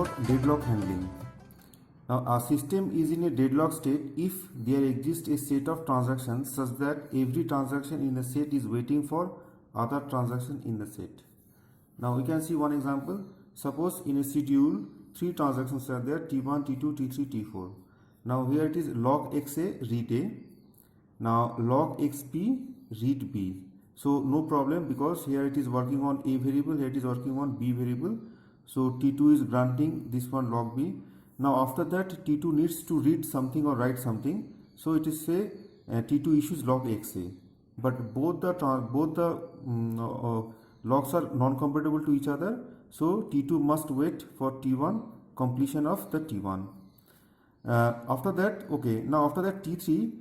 about deadlock handling. Now, our system is in a deadlock state if there exists a set of transactions such that every transaction in the set is waiting for other transaction in the set. Now, we can see one example. Suppose in a schedule, three transactions are there: T1, T2, T3, T4. Now, here it is log XA, read A. Now, log XB, read B. So, no problem because here it is working on A variable, here it is working on B variable. So, T2 is granting this one log B. Now after that T2 needs to read something or write something, so it is say T2 issues log XA, but both the logs are non-compatible to each other, so T2 must wait for T1 completion of the T1. After that, okay, now after that T3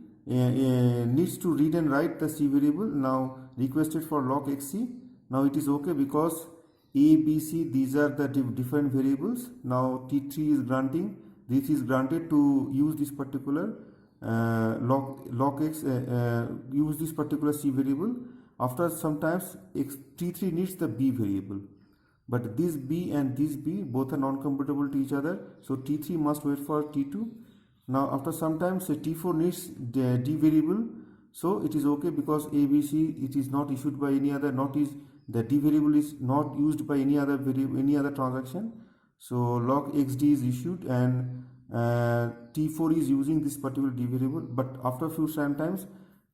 needs to read and write the C variable, now requested for log XC. Now it is okay because A, B, C, these are the different variables. Now T3 is granting, this is granted to use this particular log X, use this particular C variable. After sometimes T3 needs the B variable, but this B and this B both are non-compatible to each other, so T3 must wait for T2. Now after sometimes T4 needs the D variable, so it is okay because A, B, C, it is not issued by any other, the D variable is not used by any other variable, any other transaction. So log XD is issued and T4 is using this particular D variable, but after few times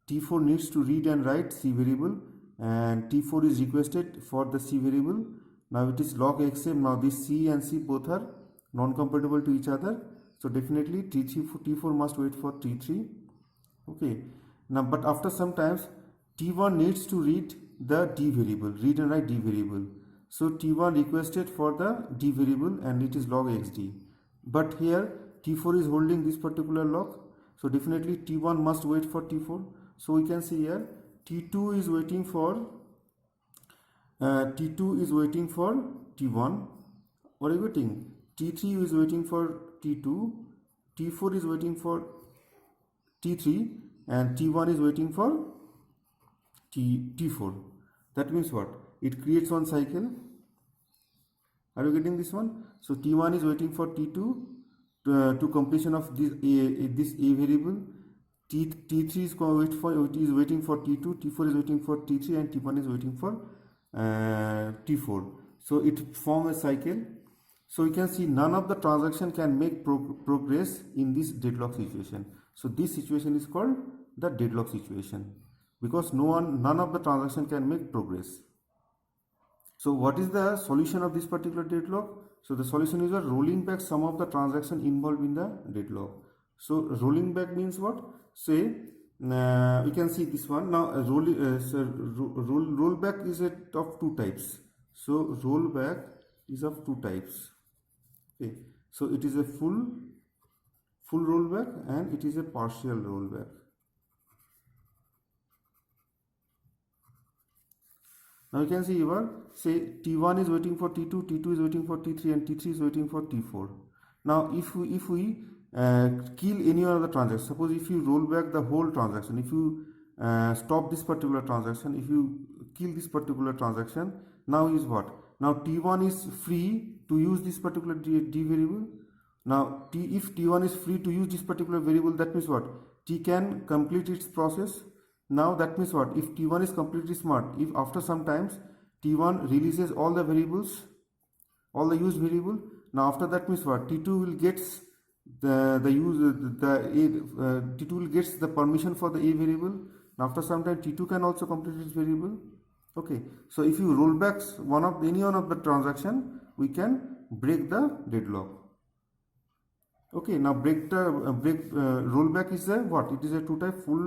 T4 needs to read and write C variable and T4 is requested for the C variable. Now it is log XM. Now this C and C both are non-compatible to each other, so definitely T4 must wait for T3. Okay. Now but after some times T1 needs to read the D variable, read and write D variable. So T1 requested for the D variable and it is log XD. But here T4 is holding this particular log, so definitely T1 must wait for T4. So we can see here T2 is waiting for T1. What are you waiting? T3 is waiting for T2. T4 is waiting for T3 and T1 is waiting for T4. That means what? It creates one cycle. Are you getting this one? So T1 is waiting for T2 to completion of this A variable. T3 is waiting for T2, T4 is waiting for T3 and T1 is waiting for T4. So it forms a cycle. So you can see none of the transaction can make progress in this deadlock situation. So this situation is called the deadlock situation, because none of the transaction can make progress. So what is the solution of this particular deadlock? So the solution is rolling back some of the transaction involved in the deadlock. So rolling back means what? Say we can see this one now. Rollback is of two types. So rollback is of two types. Okay, so it is a full rollback and it is a partial rollback. Now you can see here, say T1 is waiting for T2, T2 is waiting for T3 and T3 is waiting for T4. Now if we kill any other transaction, suppose if you roll back the whole transaction, if you stop this particular transaction, if you kill this particular transaction, now is what? Now T1 is free to use this particular D variable. Now if T1 is free to use this particular variable, that means what? T can complete its process. Now that means what? If T1 is completely smart, if after some times T1 releases all the variables, all the used variable, now after that means what? T2 will gets T2 will gets the permission for the A variable. Now after some time T2 can also complete its variable. Okay, so if you roll back any one of the transaction, we can break the deadlock. Okay, now rollback is a what? It is a two type: full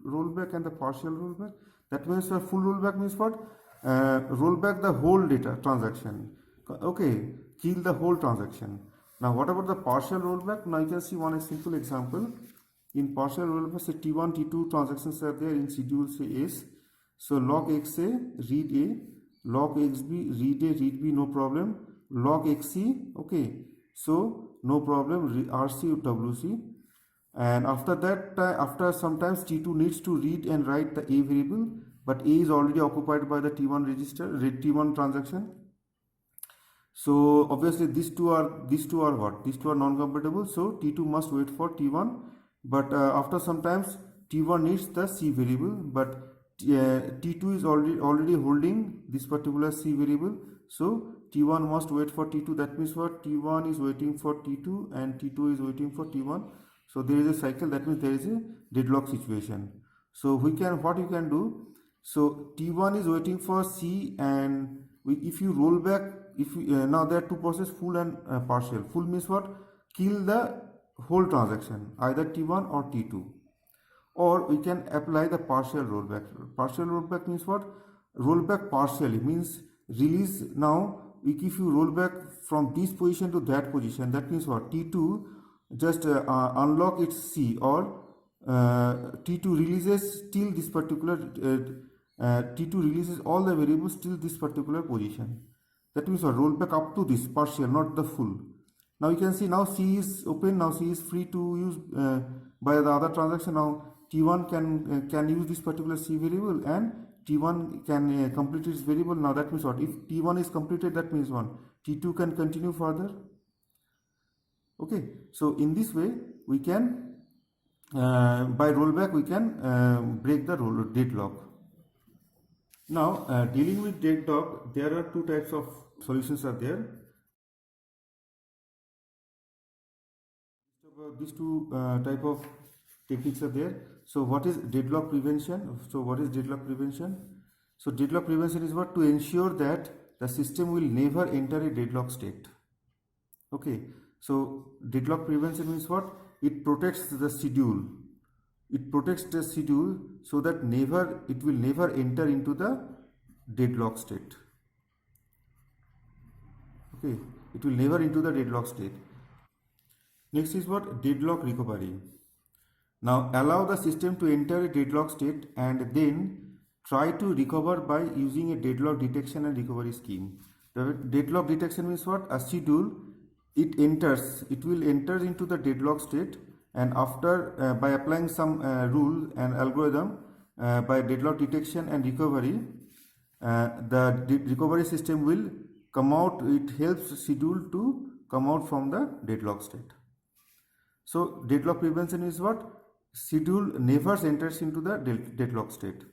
rollback and the partial rollback. That means the full rollback means what? Roll back the whole data transaction. Okay, kill the whole transaction. Now what about the partial rollback? Now you can see one simple example. In partial rollback, say T1, T2 transactions are there in schedule say S. So log XA, read A, log XB, read A, read B, no problem. Log XC, okay, so no problem, RC, WC. And after that, after sometimes T2 needs to read and write the A variable, but A is already occupied by the T1 register, T1 transaction. So obviously these two are what? These two are non-compatible. So T2 must wait for T1, but after sometimes T1 needs the C variable, but T2 is already holding this particular C variable. So T1 must wait for T2. That means what? T1 is waiting for T2 and T2 is waiting for T1. So there is a cycle. That means there is a deadlock situation. So what you can do? So T1 is waiting for C, and if you roll back, now there are two processes, full and partial. Full means what? Kill the whole transaction, either T1 or T2. Or we can apply the partial rollback. Partial rollback means what? Rollback partially means release. Now if you roll back from this position to that position, that means what? T2 just unlock its C, or T2 releases till this particular T2 releases all the variables till this particular position. That means what? Rollback up to this partial, not the full. Now you can see now C is open. Now C is free to use by the other transaction. Now T1 can use this particular C variable, and T1 can complete its variable. Now that means what? If T1 is completed, that means what? T2 can continue further. Okay, so in this way we can by rollback we can break the deadlock. Now dealing with deadlock, there are two types of solutions are there. These two type of techniques are there. So what is deadlock prevention? So what is deadlock prevention? So deadlock prevention is what? To ensure that the system will never enter a deadlock state. Okay, so deadlock prevention means what? It protects the schedule. It protects the schedule so that it will never enter into the deadlock state. Okay, it will never into the deadlock state. Next is what? Deadlock recovery. Now allow the system to enter a deadlock state and then try to recover by using a deadlock detection and recovery scheme. The deadlock detection means what? A schedule, it will enter into the deadlock state, and after by applying some rule and algorithm by deadlock detection and recovery, the recovery system will come out. It helps schedule to come out from the deadlock state. So deadlock prevention is what? Schedule never enters into the deadlock state,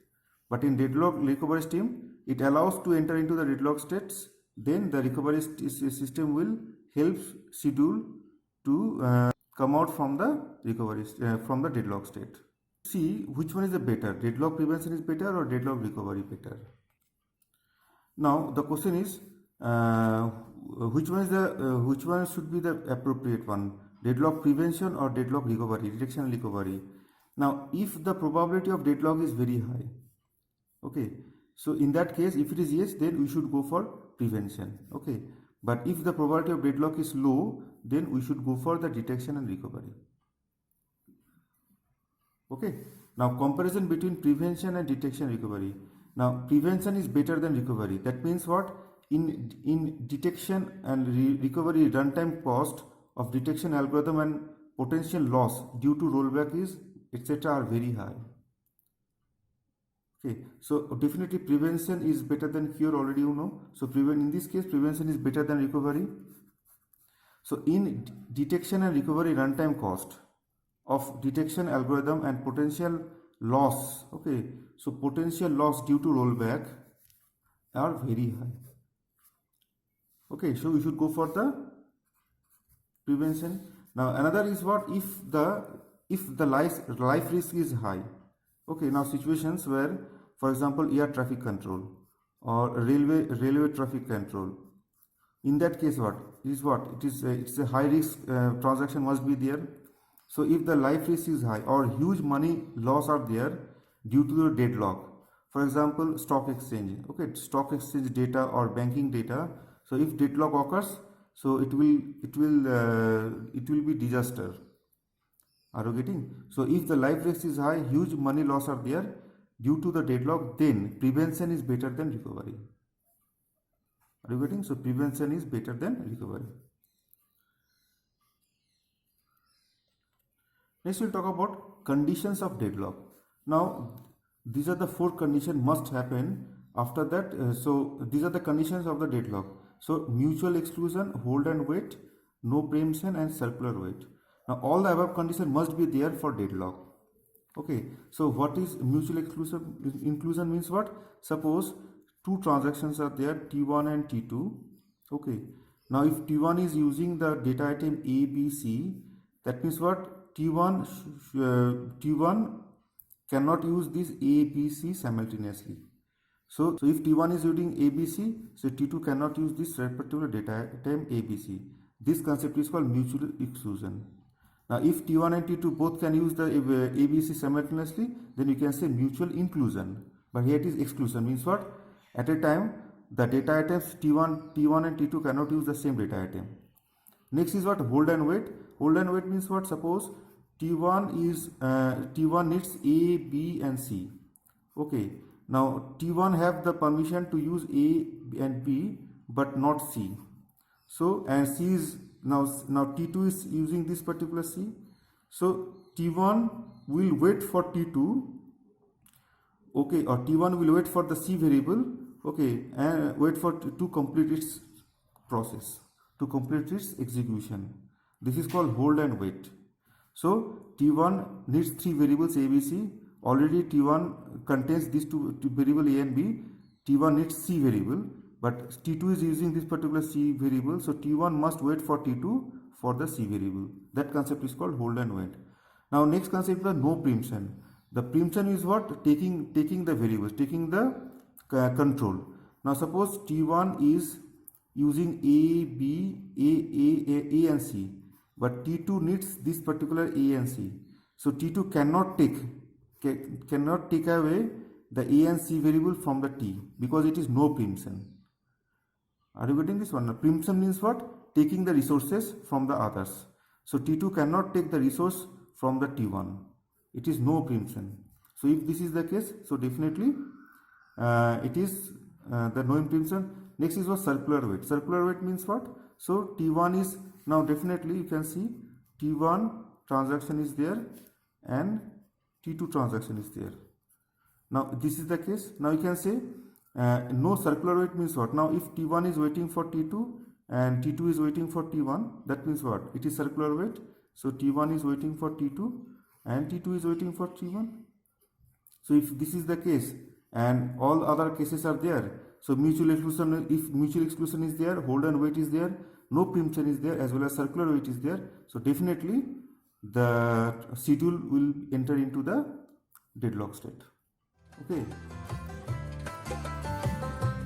but in deadlock recovery scheme it allows to enter into the deadlock states. Then the recovery system will help schedule to come out from the recovery from the deadlock state. See which one is the better? Deadlock prevention is better or deadlock recovery better? Now the question is which one should be the appropriate one? Deadlock prevention or deadlock recovery, detection and recovery. Now if the probability of deadlock is very high, okay, so in that case if it is yes, then we should go for prevention. Okay, but if the probability of deadlock is low, then we should go for the detection and recovery. Okay, now comparison between prevention and detection and recovery. Now prevention is better than recovery. That means what? In detection and recovery, runtime cost of detection algorithm and potential loss due to rollback is etc. are very high. Okay, so definitely prevention is better than cure, already you know. So in this case prevention is better than recovery. So in detection and recovery, runtime cost of detection algorithm and potential loss, okay, so potential loss due to rollback are very high. Okay, so we should go for the prevention. Now another is what? If the life risk is high. Okay, now situations where, for example, air traffic control or railway traffic control. In that case, what is what? It's a high risk transaction must be there. So if the life risk is high or huge money loss are there due to the deadlock, for example, stock exchange. Okay, stock exchange data or banking data. So if deadlock occurs, so it will be disaster. Are you getting? So if the life risk is high, huge money loss are there due to the deadlock, then prevention is better than recovery. Are you getting? So prevention is better than recovery. Next we'll talk about conditions of deadlock. Now these are the 4 conditions must happen after that. So these are the conditions of the deadlock. So mutual exclusion, hold and wait, no preemption and circular wait. Now all the above condition must be there for deadlock. Okay, so what is mutual exclusion? Inclusion means what? Suppose two transactions are there, T1 and T2. Okay, now if T1 is using the data item A, B, C, that means what? T1 cannot use this A, B, C simultaneously. So if T1 is using ABC, so T2 cannot use this particular data item ABC. This concept is called mutual exclusion. Now if T1 and T2 both can use the ABC simultaneously, then you can say mutual inclusion. But here it is exclusion, means what? At a time, the data items T1 and T2 cannot use the same data item. Next is what? Hold and wait. Hold and wait means what? Suppose T1 needs A, B and C. Okay. Now T1 have the permission to use A and B but not C. So and C is now T2 is using this particular C. So T1 will wait for T2. Okay, or T1 will wait for the C variable. Okay, and wait for to complete its process, to complete its execution. This is called hold and wait. So T1 needs three variables A, B, C. Already T1 contains these two variable A and B. T1 needs C variable, but T2 is using this particular C variable. So T1 must wait for T2 for the C variable. That concept is called hold and wait. Now next concept is the no preemption. The preemption is what? Taking the variables, taking the control. Now suppose T1 is using A, B, A and C, but T2 needs this particular A and C. So T2 cannot take away the A and C variable from the T because it is no preemption. Are you getting this one? Now, preemption means what? Taking the resources from the others. So T2 cannot take the resource from the T1. It is no preemption. So if this is the case, so definitely it is the no preemption. Next is what? Circular wait. Circular wait means what? So T1 is now definitely you can see T1 transaction is there and T2 transaction is there. Now this is the case. Now you can say no circular wait means what? Now if T1 is waiting for T2 and T2 is waiting for T1, that means what? It is circular wait. So T1 is waiting for T2 and T2 is waiting for T1. So if this is the case and all other cases are there, so mutual exclusion, if mutual exclusion is there, hold and wait is there, no preemption is there, as well as circular wait is there, so definitely the schedule will enter into the deadlock state. Okay.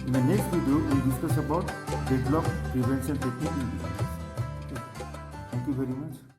In the next video, we will discuss about deadlock prevention technique in detail. Okay. Thank you very much.